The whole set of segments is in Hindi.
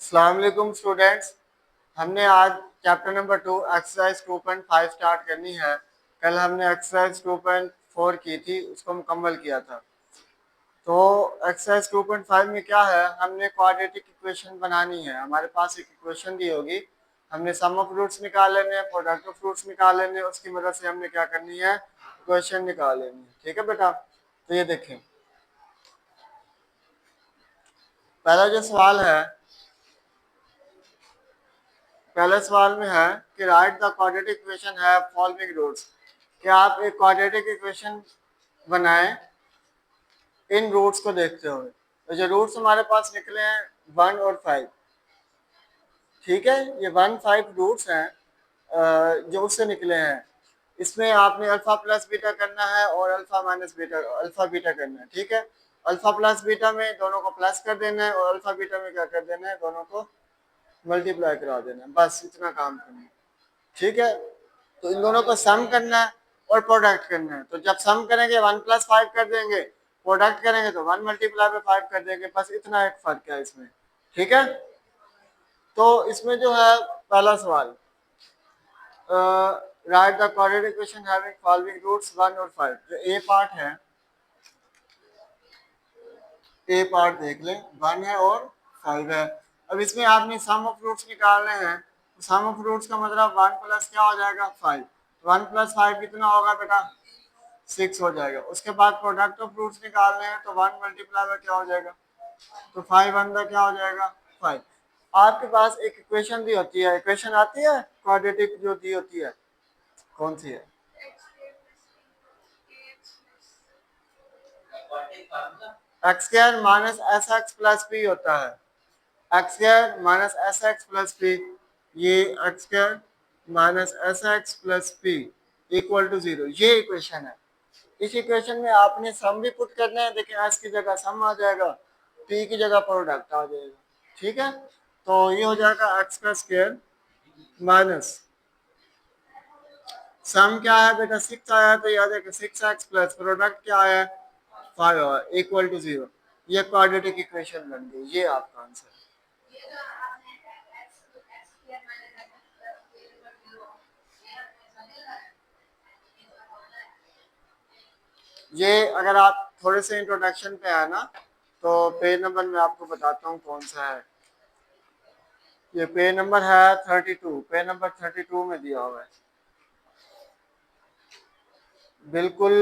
अस्सलाम वालेकुम स्टूडेंट्स। हमने आज चैप्टर नंबर 2 एक्सरसाइज 2.5 स्टार्ट करनी है। कल हमने एक्सरसाइज 2.4 की थी, उसको मुकम्मल किया था। तो एक्सरसाइज 2.5 में क्या है, हमने क्वाड्रेटिक इक्वेशन बनानी है। हमारे पास एक इक्वेशन दी होगी, हमने सम ऑफ रूट्स निकाल लेने हैं, प्रोडक्ट ऑफ रूट्स निकाल लेने हैं, उसकी मदद से हमने क्या करनी है, इक्वेशन निकाल लेनी है। ठीक है बेटा, तो ये देखें, पहला जो सवाल है, पहले सवाल में है कि राइट द क्वाड्रेटिक इक्वेशन है फॉलोइंग रूट्स। कि आप एक क्वाड्रेटिक इक्वेशन बनाएं इन रूट्स को देखते हुए। तो जो रूट्स हमारे पास निकले हैं 1 और 5। ठीक है, ये 1 5 रूट्स हैं जो उससे निकले हैं। इसमें आपने अल्फा प्लस बीटा करना है और alpha minus beta, alpha beta करना है। ठीक है, अल्फा प्लस बीटा में दोनों को प्लस कर देना है और अल्फा बीटा में क्या कर देना है, दोनों को मल्टीप्लाई करा देना है। बस इतना काम करना है। ठीक है, तो इन दोनों को सम करना है और प्रोडक्ट करना है। तो जब सम करेंगे 1 + 5 कर देंगे, प्रोडक्ट करेंगे तो 1 × 5 कर देंगे। बस इतना एक फर्क है इसमें। ठीक है, तो इसमें जो है पहला सवाल, write the quadratic equation having following roots 1 और 5। जो ए पार्ट है, ए पार्ट देख लें, 1 है और 5 है। अब इसमें आपने सम ऑफ रूट्स निकालने हैं। सम ऑफ रूट्स का मतलब 1 प्लस क्या हो जाएगा, 5। 1 + 5 कितना होगा बेटा, 6 हो जाएगा। उसके बाद प्रोडक्ट ऑफ रूट्स निकालने हैं, तो 1 मल्टीप्लाई में क्या हो जाएगा, तो 5 अंदर क्या हो जाएगा, 5। आपके पास एक इक्वेशन दी होती है, इक्वेशन आती है क्वाड्रेटिक जो दी होती है, कौन सी है, x² - sx + p होता है। x² - sx + p, ये x² - sx + p = 0, ये इक्वेशन है। इस इक्वेशन में आपने सम भी पुट करना है। देखिए, s की जगह सम आ जाएगा, p की जगह प्रोडक्ट आ जाएगा। ठीक है, तो ये हो जाएगा x² माइनस सम क्या है बेटा, 6 आया है, तो याद है कि 6x प्लस प्रोडक्ट क्या है, 5 = 0। ये क्वाड्रेटिक इक्वेशन बन गई। ये आपका आंसर। ये अगर आप थोड़े से इंट्रोडक्शन पे आए ना, तो पेज नंबर में आपको बताता हूँ कौन सा है। ये पेज नंबर है 32, पेज नंबर 32 में दिया हुआ है बिल्कुल।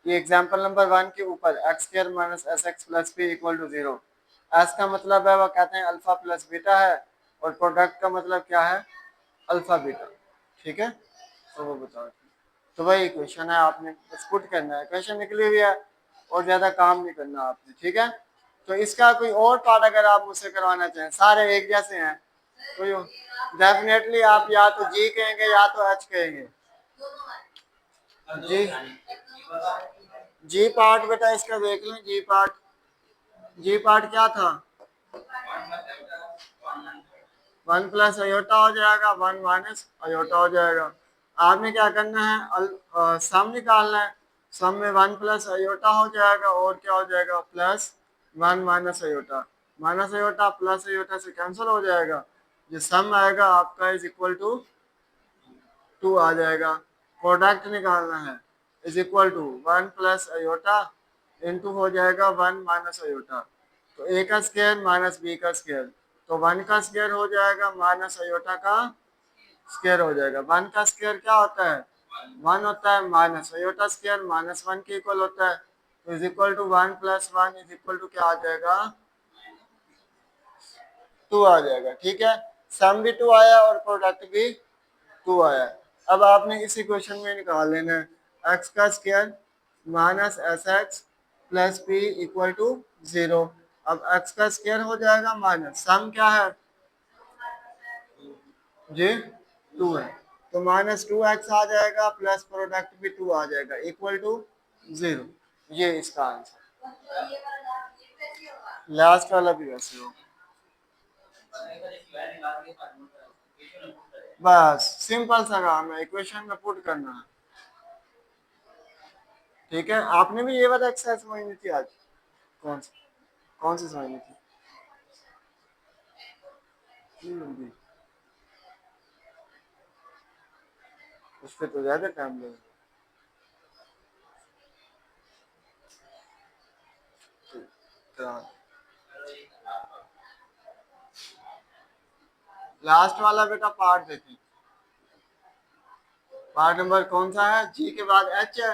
ये एग्जाम्पल नंबर 1 के ऊपर x² - sx + p = 0। s का मतलब है, वो कहते हैं अल्फा प्लस बीटा है, और प्रोडक्ट का मतलब क्या है, अल्फा बीटा। ठीक है, तो वो बताओ। तो वही इक्वेशन है, आपने बस पुट करना है, इक्वेशन निकली हुई है और ज्यादा काम नहीं करना आपने। ठीक है, तो इसका कोई और पार्ट अगर आप मुझसे करवाना चाहें, सारे एक जैसे हैं, तो डेफिनेटली आप या तो जी कहेंगे या तो एच कहेंगे। जी, जी पार्ट बेटा इसका देख लें। जी पार्ट, जी पार्ट क्या था, 1 + अयोटा हो जाएगा, 1 - अयोटा हो जाएगा। आपने क्या करना है, सम निकालना है। सम में 1 + अयोटा हो जाएगा और क्या हो जाएगा, +1 - iota. Minus iota plus iota से कैंसिल हो जाएगा। जो सम आएगा आपका = 2 आ जाएगा। प्रोडक्ट निकालना है, = 1 + अयोटा इंटू हो जाएगा 1 - अयोटा। तो a का स्क्वायर माइनस b का स्क्वायर, तो 1 का स्क्वायर हो जाएगा माइनस अयोटा का स्क्वायर हो जाएगा। 1 का स्क्वायर क्या होता है, 1 होता है, माइनस अयोटा स्क्वायर -1 के इक्वल होता है। तो =1 + 1 क्या आ जाएगा, 2 आ जाएगा। ठीक है, सम भी 2 आया और प्रोडक्ट भी 2 आया। अब आपने इस इक्वेशन में निकाल लेना है x का square minus sx plus p = 0। अब x का स्क्वायर हो जाएगा माइनस सम क्या है जी, 2 है, तो -2x आ जाएगा प्लस प्रोडक्ट भी 2 आ जाएगा = 0। ये इसका आंसर। लास्ट वाला भी वैसे हो, बस सिंपल सा काम है, इक्वेशन में पुट करना है। ठीक है, आपने भी ये वाला एक्सरसाइज समझनी थी आज। कौन सी, कौन सी समझनी थी, लंबी, उस पर तो ज्यादा टाइम लगेगा। लास्ट वाला बेटा पार्ट देखें, पार्ट नंबर कौन सा है? जी के बाद एच है,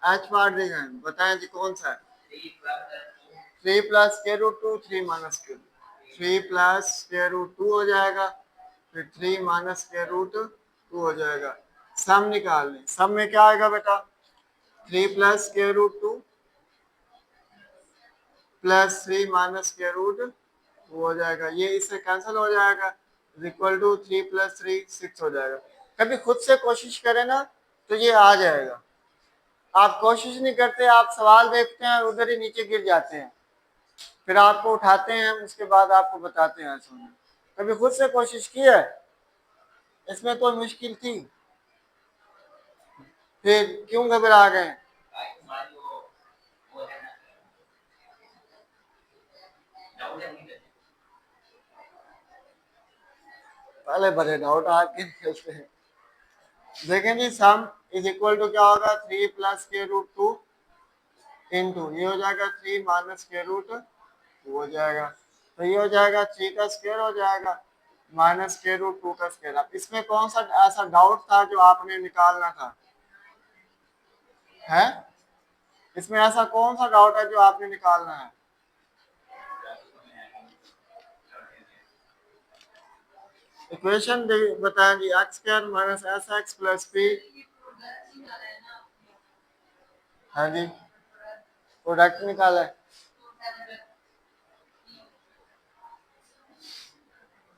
एच पार्ट देखें, बताएं जी कौन सा है? 3 + √2, 3 + √2 हो जाएगा, फिर 3 - √2 हो जाएगा। सम निकाल लें, सम में क्या आएगा बेटा? 3 + √2 प्लस 3 - हो जाएगा, ये इससे कैंसिल हो जाएगा, इक्वल टू 3 + 3 6 हो जाएगा। कभी खुद से कोशिश करें ना तो ये आ जाएगा, आप कोशिश नहीं करते, आप सवाल देखते हैं उधर ही नीचे गिर जाते हैं, फिर आपको उठाते हैं, उसके बाद आपको बताते हैं सुनना। कभी खुद से कोशिश की है? इसमें तो मुश्किल थी, फिर क्यों घबरा गए? पहले बड़े डाउट आपके निकलते हैं। देखें जी, सम इज इक्वल टू क्या होगा? 3 + √2 ये हो जाएगा 3 - हो जाएगा, तो ये हो जाएगा 3 का स्क्वायर हो जाएगा -√2 का स्क्वायर। अब इसमें कौन सा ऐसा डाउट था जो आपने निकालना था? है इसमें ऐसा कौन सा डाउट है जो आपने निकालना है? इक्वेशन बताएं जी, x² - sx + p। हाँ जी, प्रोडक्ट निकाला है।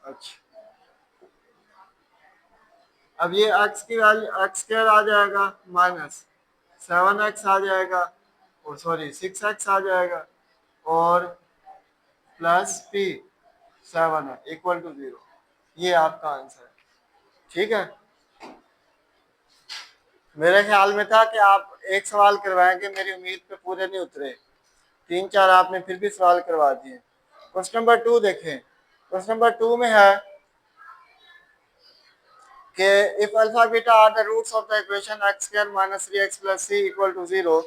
अच्छा, अब ये x की वैल्यू x² आ जाएगा, -7x आ जाएगा, और सॉरी 6x आ जाएगा, और प्लस p 7 है इक्वल टू 0। ये आपका आंसर है, ठीक है। मेरे ख्याल में था कि आप एक सवाल करवाएंगे, मेरी उम्मीद पे पूरे नहीं उतरे, 3 4 आपने फिर भी सवाल करवा दिए। क्वेश्चन नंबर 2 देखें, क्वेश्चन नंबर 2 में है कि if alpha beta are the roots of the equation x² - 3x + c = 0,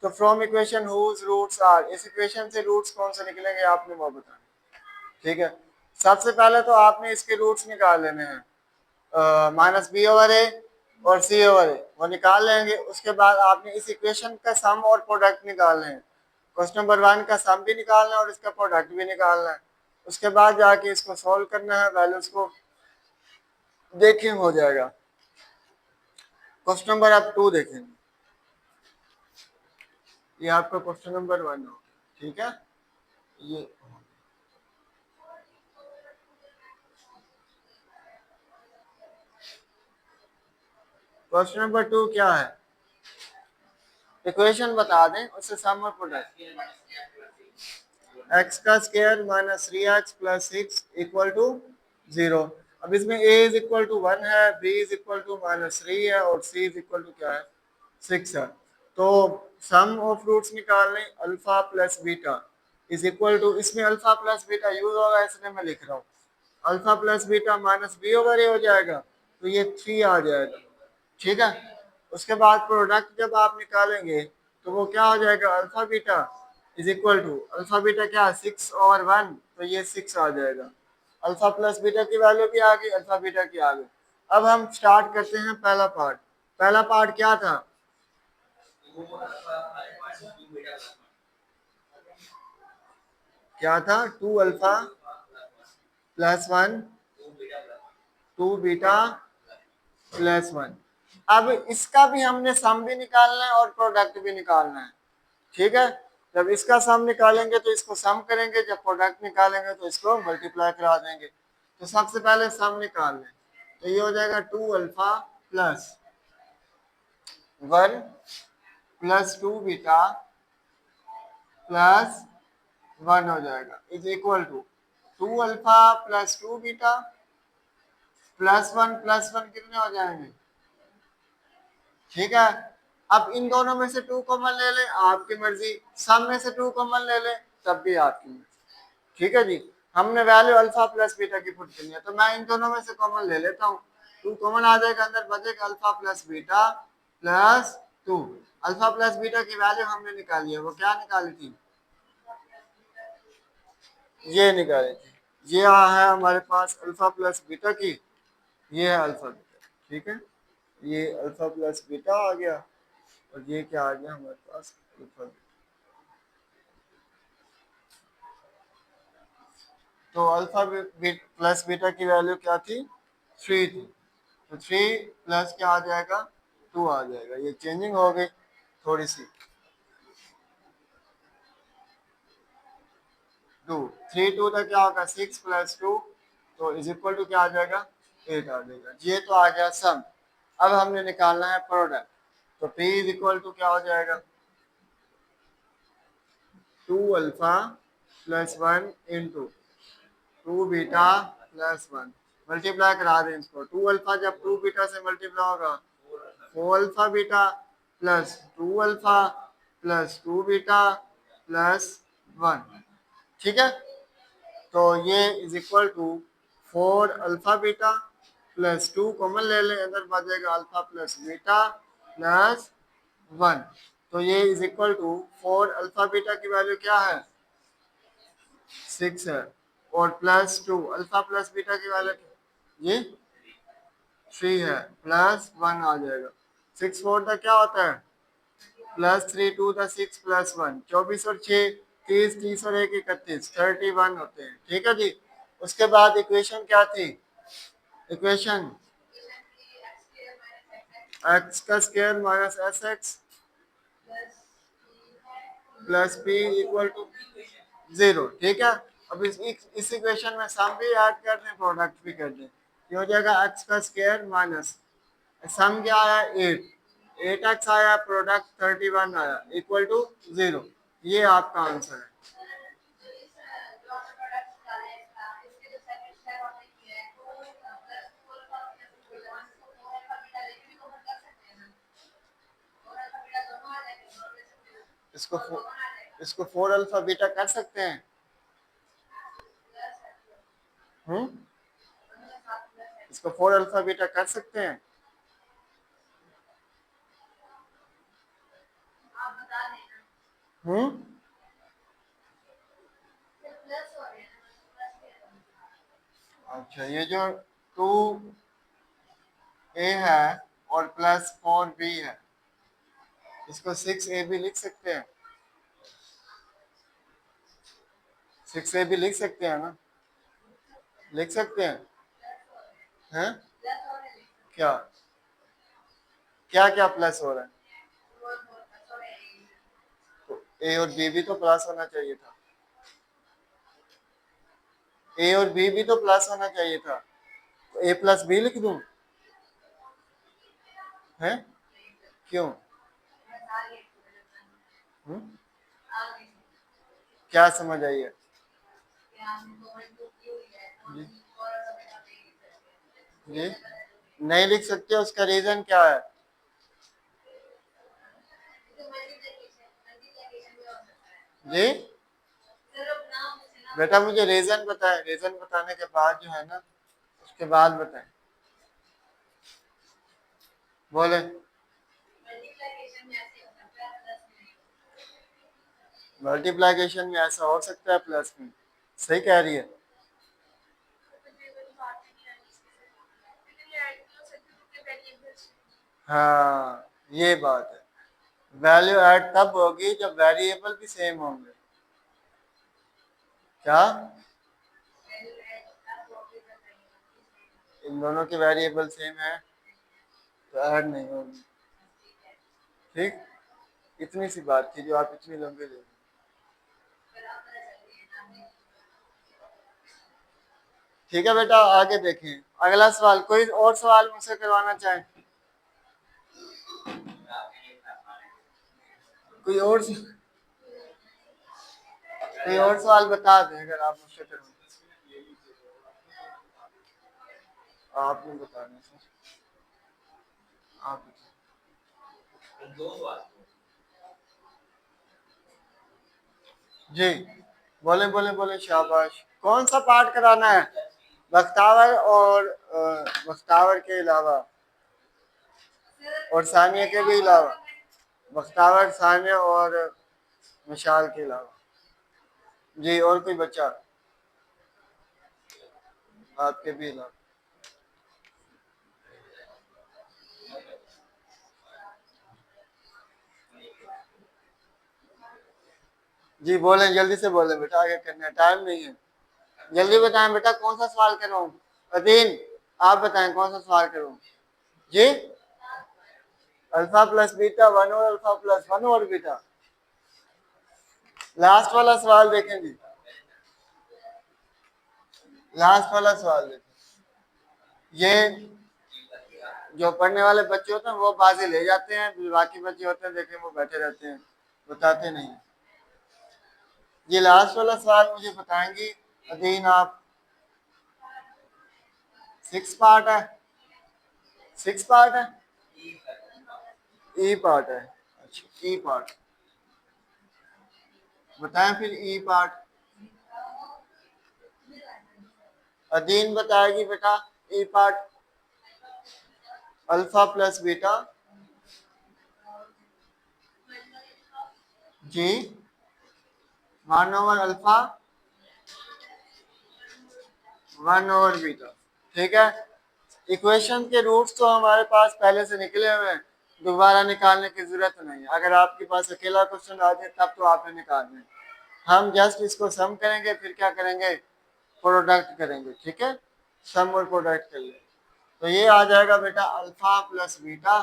तो from equation whose roots are, इस इक्वेशन से रूट्स कौन से निकलेंगे आपने वो बताना, ठीक है। सबसे पहले तो आपने इसके रूट्स निकाल लेने हैं, -b/a और c/a वो निकाल लेंगे। उसके बाद आपने इस इक्वेशन का सम और प्रोडक्ट निकालने हैं। क्वेश्चन नंबर 1 का सम भी निकालना है और इसका प्रोडक्ट भी निकालना है। उसके बाद जाके इसको सॉल्व करना है, वैल्यूज को देखें हो जाएगा। क्वेश्चन नंबर आप 2 देखें, ये आपका क्वेश्चन नंबर 1 हो, ठीक है। ये क्वेश्चन नंबर 2 क्या है? इक्वेशन बता दें, उससे सम और प्रोडक्ट। x² - 3x + 6 = 0। अब इसमें a = 1 है, b -3 है, और c क्या है? 6 है। तो सम ऑफ रूट्स निकाल लें, alpha plus beta is equal to, इसमें अल्फा प्लस बीटा यूज होगा इसलिए मैं लिख रहा हूँ, अल्फा प्लस बीटा -b/a हो जाएगा, तो ये 3 आ जाएगा, ठीक है। उसके बाद प्रोडक्ट जब आप निकालेंगे तो वो क्या हो जाएगा? Alpha beta is equal to, alpha beta क्या है? 6/1, तो ये 6 आ जाएगा। अल्फा प्लस बीटा की वैल्यू भी आ गई, अल्फा बीटा की आ गई। अब हम स्टार्ट करते हैं पहला पार्ट। पहला पार्ट क्या था? क्या था? 2α + 1 2β + 1। अब इसका भी हमने सम भी निकालना है और प्रोडक्ट भी निकालना है, ठीक है। जब इसका सम निकालेंगे तो इसको सम करेंगे, जब प्रोडक्ट निकालेंगे तो इसको मल्टीप्लाई करा देंगे। तो सबसे पहले सम निकाल लें, तो ये हो जाएगा 2α + 1 + 2β + 1 हो जाएगा, इज इक्वल टू 2α + 2β +1 कितने हो जाएंगे? ठीक है। अब इन दोनों में से 2 कॉमन ले लें, आपकी मर्जी। सम में से 2 कॉमन ले लें, तब भी आपकी मर्जी, ठीक है जी। हमने वैल्यू अल्फा प्लस बीटा की पुट करनी है, तो मैं इन दोनों में से कॉमन ले लेता हूँ। 2 कॉमन आ जाएगा, अंदर बचेगा alpha plus beta plus 2। Alpha plus beta की वैल्यू हमने निकाली है, वो क्या निकाली थी? ये निकाली थी। ये है हमारे पास अल्फा प्लस बीटा की, ये है अल्फा बीटा, ठीक है। ये अल्फा प्लस बीटा आ गया और ये क्या आ गया हमारे पास? Alpha beta. तो अल्फा प्लस बीटा की वैल्यू क्या थी? 3 थी। तो 3 प्लस क्या आ जाएगा? 2 आ जाएगा। ये चेंजिंग हो गई थोड़ी सी। 2 3 2 तक क्या होगा? 6 प्लस 2, तो इज इक्वल टू क्या आ जाएगा? 8 आ जाएगा। ये तो आ गया सम। अब हमने निकालना है प्रोडक्ट। तो P इज इक्वल टू क्या हो जाएगा? 2 alpha plus 1 into 2 beta plus 1। Multiply करा दें इसको। 2 अल्फा जब 2 बीटा से मल्टीप्लाई होगा, 4 alpha beta plus 2 alpha plus 2 beta plus 1, ठीक है। तो ये is equal to 4 alpha beta plus 2 common ले लें, अंदर बचेगा अल्फा प्लस बीटा प्लस 1। तो ये is equal to 4 alpha beta की वैल्यू क्या है? 6 है। और प्लस 2 अल्फा प्लस बीटा की वैल्यू ये 3 है, प्लस 1 आ जाएगा। 6 4 का क्या होता है? प्लस 3 2 का 6 प्लस 1, 24 और 6 30, 30 और 1 31, 31 होते हैं, ठीक है जी। उसके बाद इक्वेशन क्या थी? इक्वेशन एक्स का square minus S X plus P equal to 0, ठीक है। अब इस इक्वेशन में सम भी ऐड कर दें, प्रोडक्ट भी कर दें। ये हो जाएगा एक्स का स्क्वायर माइनस सम क्या आया? 8, 8x आया, प्रोडक्ट 31 आया, इक्वल टू 0। ये आपका आंसर है। इसको इसको 4 अल्फा बीटा कर सकते हैं। इसको 4 अल्फा बीटा कर सकते हैं। हम्म अच्छा, ये जो 2a है और प्लस 4b है, इसको 6ab लिख सकते हैं। 6ab लिख सकते हैं ना? लिख सकते हैं। हैं? क्या क्या क्या प्लस हो रहा है? तो ए और बी भी तो प्लस होना चाहिए था। ए और बी भी तो प्लस होना चाहिए था। तो ए प्लस बी लिख दूं? है? क्यों? हुँ? क्या समझ आई है? जी जी नहीं लिख सकते, उसका रीजन क्या है? जी बेटा मुझे रीजन बताएं, रीजन बताने के बाद जो है ना, उसके बाद बताएं। बोले मल्टीप्लिकेशन में ऐसा हो सकता है प्लस में, सही कह रही है। हाँ ये बात है। वैल्यू ऐड तब होगी जब वेरिएबल भी सेम होंगे। क्या? इन दोनों के वेरिएबल सेम है तो ऐड नहीं होगी, ठीक। इतनी सी बात थी जो आप इतनी लंबी ले। ठीक है बेटा, आगे देखें अगला सवाल। कोई और सवाल मुझसे करवाना चाहे? कोई और कोई और सवाल बता दें अगर आप मुझसे करवाना। आपने बताना सर, आप जी बोले बोले बोले, शाबाश। कौन सा पार्ट कराना है? बख्तावर और बख्तावर के अलावा और सानिया के भी अलावा, बख्तावर, सानिया और मिशाल के अलावा। जी, और कोई बच्चा आपके भी अलावा? जी बोलें, जल्दी से बोलें बेटा, आगे करना है, टाइम नहीं है। जल्दी बताएं बेटा, कौन सा सवाल करूं? अदीन, आप बताएं कौन सा सवाल करूं? जी, अल्फा प्लस बीटा वन और अल्फा प्लस वन और बीटा। लास्ट वाला सवाल देखें जी, लास्ट वाला सवाल देखें। ये जो पढ़ने वाले बच्चे होते हैं वो बाजी ले जाते हैं, बाकी बच्चे होते हैं देखें वो बैठे रहते हैं, बताते नहीं। ये लास्ट वाला सवाल मुझे बताएंगी अदीन आप? 6 पार्ट है, 6 पार्ट है, ई पार्ट है। अच्छा, ई पार्ट बताएं फिर, ई पार्ट अदीन बताएगी बेटा। ई पार्ट अल्फा प्लस बीटा, जी, 1/अल्फा 1/बीटा। ठीक है, इक्वेशन के रूट्स तो हमारे पास पहले से निकले हुए हैं, दोबारा निकालने की जरूरत नहीं है। अगर आपके पास अकेला क्वेश्चन आ जाए तब तो आपने निकालना है। हम जस्ट इसको सम करेंगे, फिर क्या करेंगे, प्रोडक्ट करेंगे। ठीक है, सम और प्रोडक्ट कर ले तो ये आ जाएगा बेटा अल्फा प्लस बीटा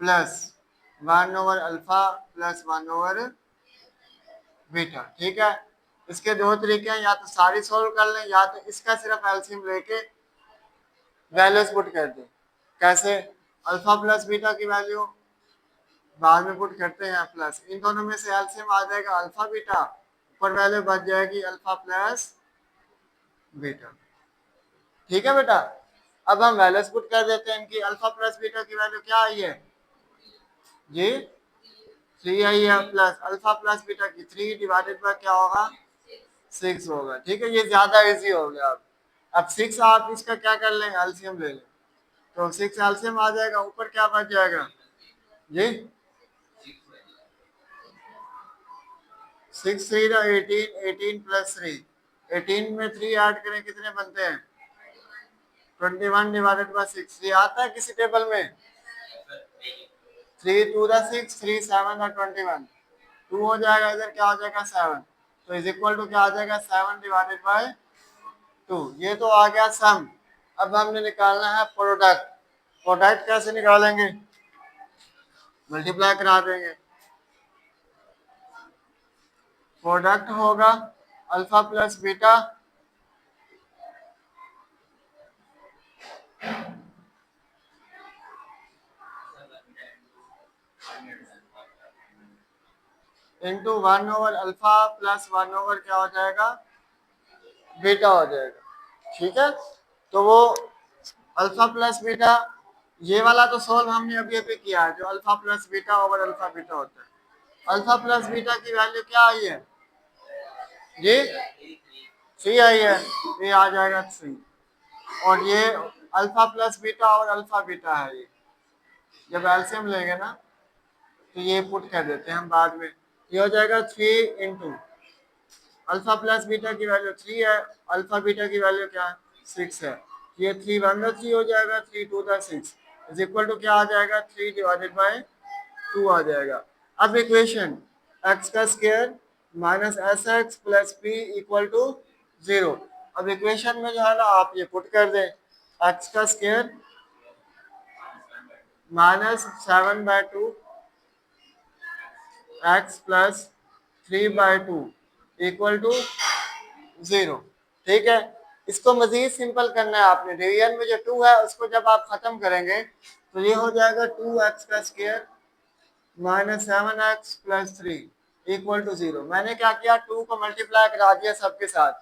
प्लस 1/अल्फा प्लस 1/बीटा। ठीक है, इसके दो तरीके हैं, या तो सारी सोल्व कर लें या तो इसका सिर्फ एलसीएम लेके वैल्यूज पुट कर दें। कैसे? अल्फा प्लस बीटा की वैल्यू बाद में पुट करते हैं प्लस, इन दोनों में से एलसीएम आ जाएगा अल्फा बीटा, ऊपर वैल्यू बच जाएगी अल्फा प्लस बीटा। ठीक है बेटा, अब हम वैल्यूज पुट कर देते हैं इनकी। अल्फा प्लस बीटा की वैल्यू क्या आई है जी? 3 आई है, प्लस अल्फा प्लस बीटा की 3 डिवाइडेड बाय क्या होगा? 6 होगा। ठीक है, ये ज्यादा इजी हो गया। अब 6 आप इसका क्या कर लें, एलसीएम ले लें, तो 6 एलसीएम आ जाएगा, ऊपर क्या बच जाएगा जी? 6 3 18, 18 प्लस 3, 18 में 3 ऐड करें कितने बनते हैं? 21 डिवाइडेड बाय 6। ये आता है किसी टेबल में? 3 2 6, 3 7 और 21, 2 हो जाएगा, इधर क्या हो जाएगा 7, तो इज इक्वल टू क्या आ जाएगा 7 डिवाइडेड बाय 2। ये तो आ गया सम। अब हमने निकालना है प्रोडक्ट। प्रोडक्ट कैसे निकालेंगे? मल्टीप्लाई करा देंगे। प्रोडक्ट होगा अल्फा प्लस बीटा इंटू 1/अल्फा प्लस 1/ क्या हो जाएगा? बीटा हो जाएगा। ठीक है, तो वो अल्फा प्लस बीटा, ये वाला तो सोल्व हमने अभी अभी किया है, जो alpha plus beta over alpha beta होता है। अल्फा प्लस बीटा की वैल्यू क्या आई है जी? 3 आई है, ये आ जाएगा 3। और ये अल्फा प्लस बीटा और अल्फा बीटा है, ये जब एलसीएम लेंगे ना तो ये पुट कर देते हैं हम बाद में। ये हो जाएगा 3 इंटू अल्फा प्लस बीटा की वैल्यू 3 है, अल्फा बीटा की वैल्यू क्या है? 6 है। ये 3 1 3 हो जाएगा, 3 2 6 इज इक्वल टू क्या आ जाएगा? 3 डिवाइडेड बाय 2 आ जाएगा। अब इक्वेशन x का square minus S X plus P equal to 0। अब इक्वेशन में जो है ना आप ये पुट कर दें, x का square minus 7/2 x plus 3/2 equal to 0। ठीक है, इसको मजीद सिंपल करना है आपने। डिवीजन में जो 2 है उसको जब आप खत्म करेंगे तो ये हो जाएगा 2x का square minus 7x plus 3 equal to 0। मैंने क्या किया, 2 को मल्टीप्लाई करा दिया सबके साथ।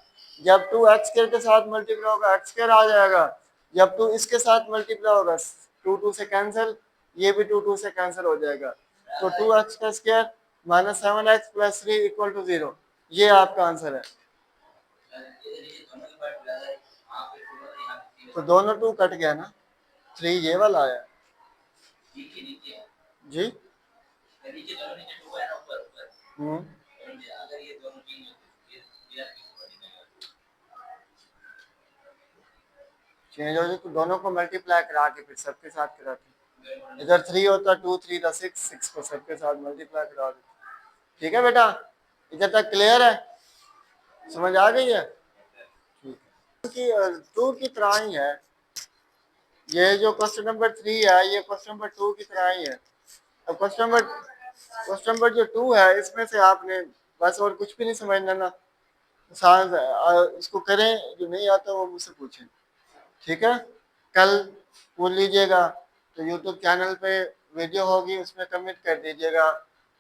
जब 2 एक्स स्क्वायर के साथ मल्टीप्लाई होगा एक्स स्क्वायर आ जाएगा, जब 2 इसके साथ मल्टीप्लाई होगा 2 2 से कैंसिल, ये भी 2 2 से कैंसिल हो जाएगा, तो 2x का स्क्वायर -7x + 3 = 0। ये आपका आंसर है। तो दोनों 2 कट गया ना, 3 ये वाला आया जी। हम्म चेंज हो जाए तो दोनों को मल्टीप्लाई करा के फिर सबके साथ कराते, इधर 3 होता 2 3 दा 6, 6 को सबके साथ मल्टीप्लाई करा देते। ठीक है बेटा, इधर तक क्लियर है, समझ आ गई है? ठीक है, कि 2 की तरह ही है ये, जो क्वेश्चन नंबर 3 है ये क्वेश्चन नंबर 2 की तरह ही है। अब क्वेश्चन नंबर जो 2 है इसमें से आपने बस और कुछ भी नहीं समझना ना, इसको करें, जो नहीं आता वो मुझसे पूछें। ठीक है, कल बोल लीजिएगा तो यूट्यूब चैनल पे वीडियो होगी, उसमें कमेंट कर दीजिएगा,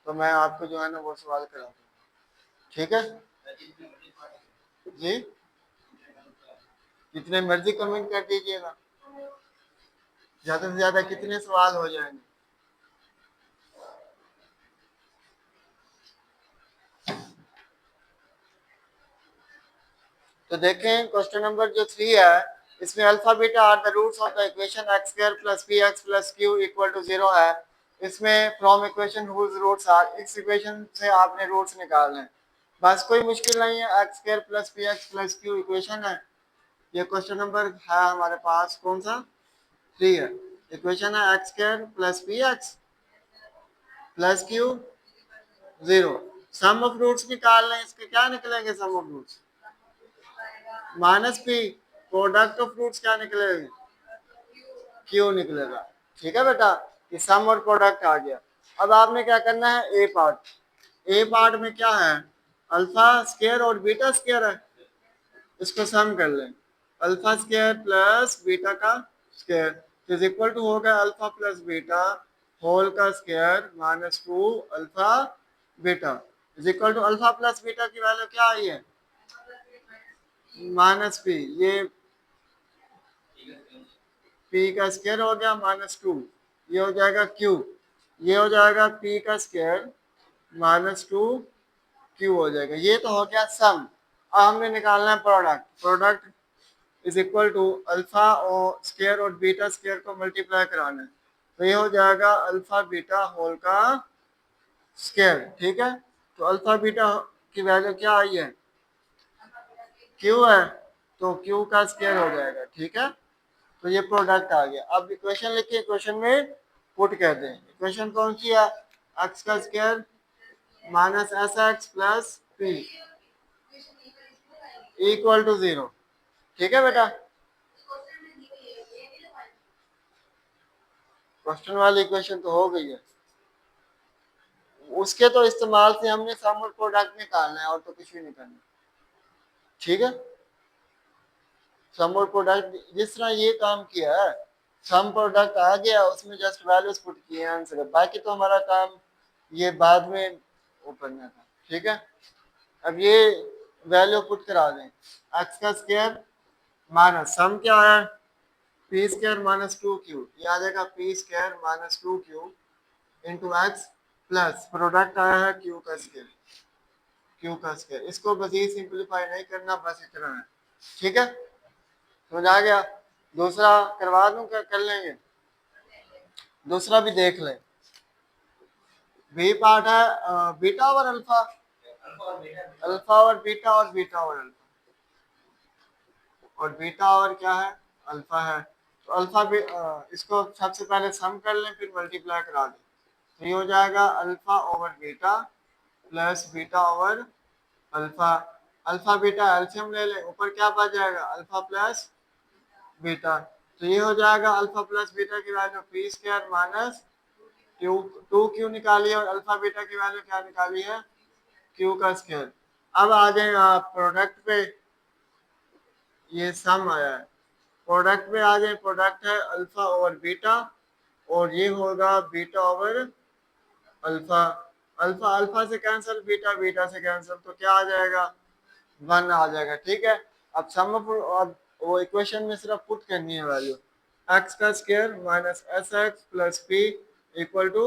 तो मैं आपको जो है ना वो सवाल करा दूँगा। ठीक है जी, जितने मर्जी कमेंट कर दीजिएगा, ज्यादा से ज्यादा कितने सवाल हो जाएंगे। तो देखें क्वेश्चन नंबर जो 3 है इसमें alpha beta are the roots of the equation x square plus P x plus Q equal to 0 है। इसमें from equation whose roots are, इस इक्वेशन से आपने रूट्स निकालने हैं, बस कोई मुश्किल नहीं है। X square plus P x plus Q equation है, ये क्वेश्चन नंबर है हमारे पास कौन सा, 3 है। इक्वेशन है x square plus P x plus q 0। Sum of roots निकालने हैं, इसके क्या निकलेंगे sum of roots, -p, product of fruits क्या निकलेगा, क्यू निकलेगा। ठीक है बेटा, ये सम और प्रोडक्ट आ गया। अब आपने क्या करना है, ए पार्ट, ए पार्ट में क्या है, अल्फा स्क्वायर और बीटा स्क्वायर है, इसको सम कर लें, अल्फा स्क्वायर प्लस बीटा का स्क्वायर इज इक्वल टू होगा अल्फा प्लस बीटा होल का square -2 alpha beta is equal to alpha plus beta की वैल्यू क्या आई है, -p, ये p का स्क्वायर हो गया -2, ये हो जाएगा q, ये हो जाएगा p का स्क्वायर -2 q हो जाएगा। ये तो हो गया सम। अब हमने निकालना है product, product is equal to alpha और स्क्वायर और बीटा स्क्वायर को मल्टीप्लाई कराना है, तो ये हो जाएगा अल्फा बीटा होल का स्क्वायर। ठीक है, तो अल्फा बीटा की वैल्यू क्या आई है, q है, तो q का स्क्वायर हो जाएगा। ठीक है, तो ये प्रोडक्ट आ गया। अब इक्वेशन लिखिए, इक्वेशन में पुट कर दें। इक्वेशन कौन सी है, एक्स का square minus S X plus P equal to 0। ठीक है बेटा, क्वेश्चन वाली इक्वेशन तो हो गई है, उसके तो इस्तेमाल से हमने सम और प्रोडक्ट निकालना है और तो कुछ भी नहीं करना। ठीक है, सम और प्रोडक्ट जिस तरह ये काम किया है, सम प्रोडक्ट आ गया, उसमें जस्ट वैल्यूज पुट किए आंसर, बाकी तो हमारा काम ये बाद में वो करना था। ठीक है, अब ये वैल्यू पुट करा दें, एक्स का स्क्वायर माइनस सम क्या है, पी स्क्वायर -2q, ये आ जाएगा P square -2q into x plus product आया है क्यू का स्क्वायर, क्यू का स्क्वायर, इसको मजीद सिंपलीफाई नहीं करना, बस इतना है। ठीक है, समझ आ गया। दूसरा करवा दूं, क्या कर लेंगे, दूसरा भी देख लें। बी पार्ट है बीटा और अल्फा, अल्फा और बीटा और बीटा और अल्फा, और बीटा और क्या है, अल्फा है। तो अल्फा भी इसको सबसे पहले सम कर लें, फिर मल्टीप्लाई करा दें, तो ये हो जाएगा alpha over beta plus beta over alpha, alpha beta एल्सियम ले लें, ऊपर क्या बच जाएगा, अल्फा प्लस बीटा, तो ये हो जाएगा अल्फा प्लस बीटा की value P square minus Q, 2q निकाली और अल्फा बीटा की वैल्यू क्या निकाली है, क्यू का स्क्वायर। अब आ जाए आप प्रोडक्ट पे, ये सम आया है, प्रोडक्ट में आ जाए, प्रोडक्ट है अल्फा ओवर बीटा और ये होगा beta over alpha, alpha alpha से कैंसिल, बीटा बीटा से कैंसिल, तो क्या आ जाएगा, 1 आ जाएगा। ठीक है, अब सम ऑफ, अब वो इक्वेशन में सिर्फ पुट करनी है वैल्यू, एक्स का square minus S X plus P equal to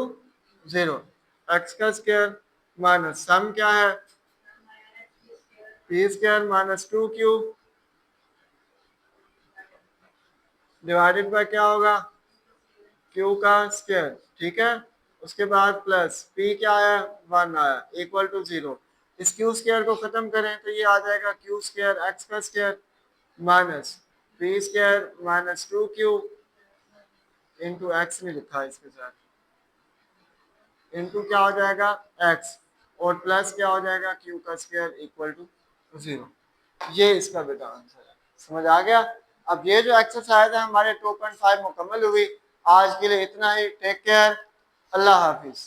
0, X का स्क्वायर माइनस सम क्या है, P square minus 2q divided by क्या होगा, q का स्क्वायर, ठीक है। उसके बाद प्लस p क्या आया, 1 आया, इक्वल टू 0। इस q स्क्वायर को खत्म करें तो ये आ जाएगा q स्क्वायर x का square minus p square minus 2q into x में लिखा है इसके साथ, इंटू क्या हो जाएगा x और प्लस क्या हो जाएगा q का स्क्वायर इक्वल टू 0। ये इसका बेटा आंसर है, समझ आ गया। अब ये जो एक्सरसाइज है हमारे 2.5 मुकम्मल हुई। आज के लिए इतना ही, टेक केयर, अल्लाह हाफिज।